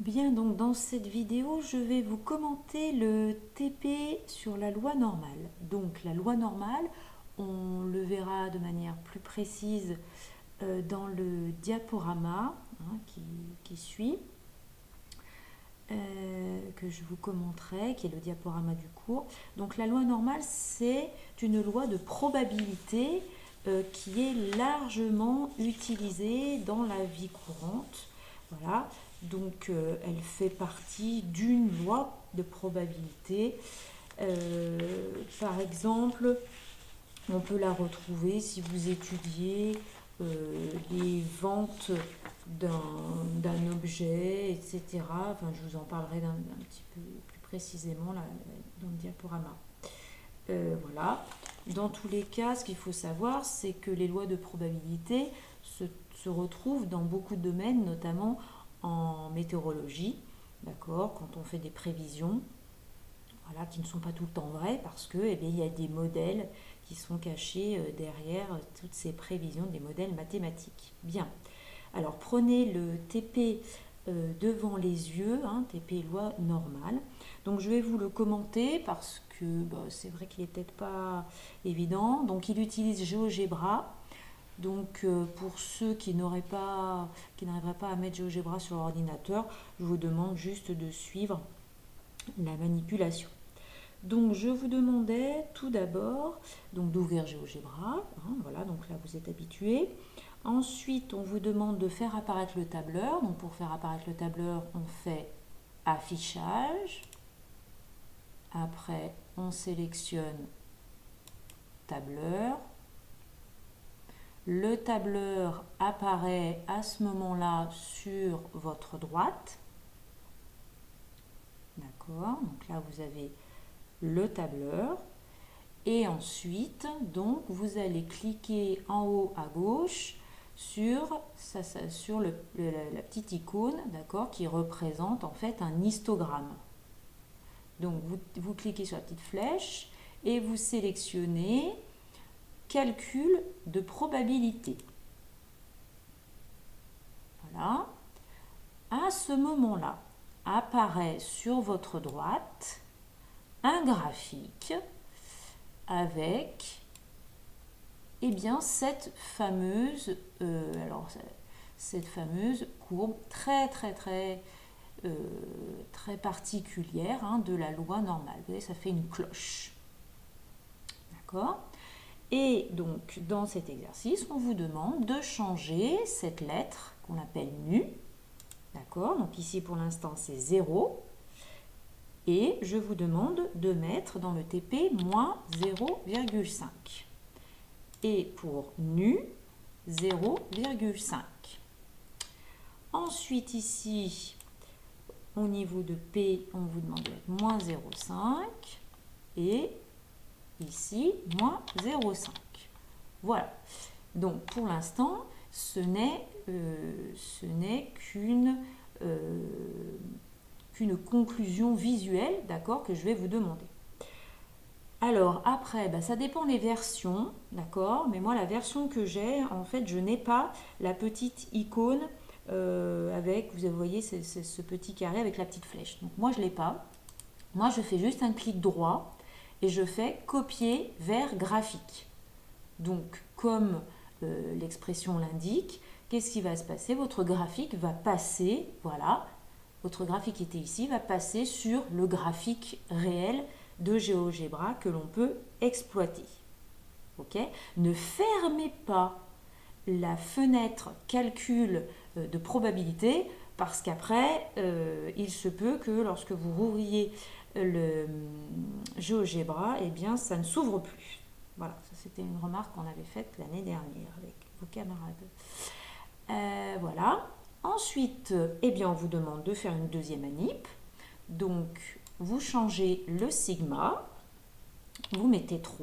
Bien, donc dans cette vidéo, je vais vous commenter le TP sur la loi normale. Donc la loi normale, on le verra de manière plus précise dans le diaporama qui suit, que je vous commenterai, qui est le diaporama du cours. Donc la loi normale, c'est une loi de probabilité qui est largement utilisée dans la vie courante. Voilà. Donc elle fait partie d'une loi de probabilité. Par exemple, on peut la retrouver si vous étudiez les ventes d'un objet, etc. Enfin, je vous en parlerai un petit peu plus précisément là, dans le diaporama. Voilà. Dans tous les cas, ce qu'il faut savoir, c'est que les lois de probabilité se retrouvent dans beaucoup de domaines, notamment en météorologie, d'accord, quand on fait des prévisions, voilà, qui ne sont pas tout le temps vraies parce que, il y a des modèles qui sont cachés derrière toutes ces prévisions, des modèles mathématiques. Bien. Alors prenez le TP devant les yeux, TP loi normale. Donc je vais vous le commenter parce que c'est vrai qu'il n'est peut-être pas évident. Donc il utilise GeoGebra. Donc pour ceux qui n'arriveraient pas à mettre GeoGebra sur l'ordinateur, je vous demande juste de suivre la manipulation. Donc je vous demandais tout d'abord d'ouvrir GeoGebra. Voilà, donc là vous êtes habitués. Ensuite, on vous demande de faire apparaître le tableur. Donc pour faire apparaître le tableur, on fait affichage. Après, on sélectionne tableur. Le tableur apparaît à ce moment-là sur votre droite. D'accord, donc là vous avez le tableur. Et ensuite, donc, vous allez cliquer en haut à gauche sur la petite icône, d'accord, qui représente en fait un histogramme. Donc vous cliquez sur la petite flèche et vous sélectionnez calcul de probabilité. Voilà. À ce moment-là, apparaît sur votre droite un graphique avec cette fameuse courbe très particulière de la loi normale. Vous voyez, ça fait une cloche. D'accord? Et donc, dans cet exercice, on vous demande de changer cette lettre qu'on appelle mu. D'accord? Donc ici, pour l'instant, c'est 0. Et je vous demande de mettre dans le TP moins 0,5. Et pour nu, 0,5. Ensuite, ici, au niveau de P, on vous demande de mettre moins 0,5. Et ici, moins 0,5. Voilà. Donc, pour l'instant, ce n'est qu'une conclusion visuelle, d'accord, que je vais vous demander. Alors après, ça dépend des versions, d'accord, mais moi la version que j'ai, en fait, je n'ai pas la petite icône avec, vous voyez, ce petit carré avec la petite flèche. Donc moi je ne l'ai pas. Moi je fais juste un clic droit et je fais copier vers graphique. Donc comme l'expression l'indique, qu'est-ce qui va se passer? Votre graphique va passer, voilà, votre graphique qui était ici, va passer sur le graphique réel de GeoGebra que l'on peut exploiter. Ok? Ne fermez pas la fenêtre calcul de probabilité parce qu'après, il se peut que lorsque vous rouvriez le GeoGebra, ça ne s'ouvre plus. Voilà, ça c'était une remarque qu'on avait faite l'année dernière avec vos camarades. Voilà. Ensuite, on vous demande de faire une deuxième manip. Donc, vous changez le sigma, vous mettez 3.